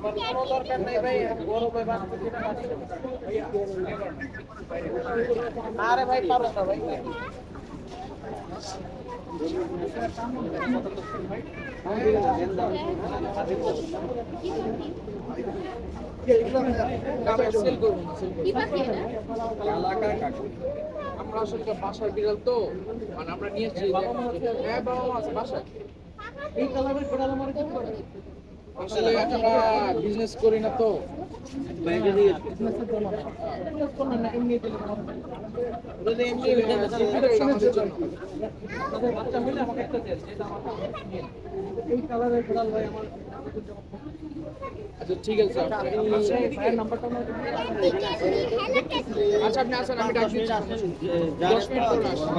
আমার কোনো দরকার নাই ভাই, গরমে বাঁচতেছি না। আরে ভাই পারো না ভাই। আমরা আসলে বাসার বিড়াল তো, মানে আমরা নিয়েছি। হ্যাঁ বাবা মা আছে বাসায়। এই কালারের বিড়াল আমার আসলে আমরা বিজনেস করি না তো। আচ্ছা ঠিক আছে, আচ্ছা আপনি আসেন, আমি ডাক দিচ্ছি। 10 মিনিট পর আসেন।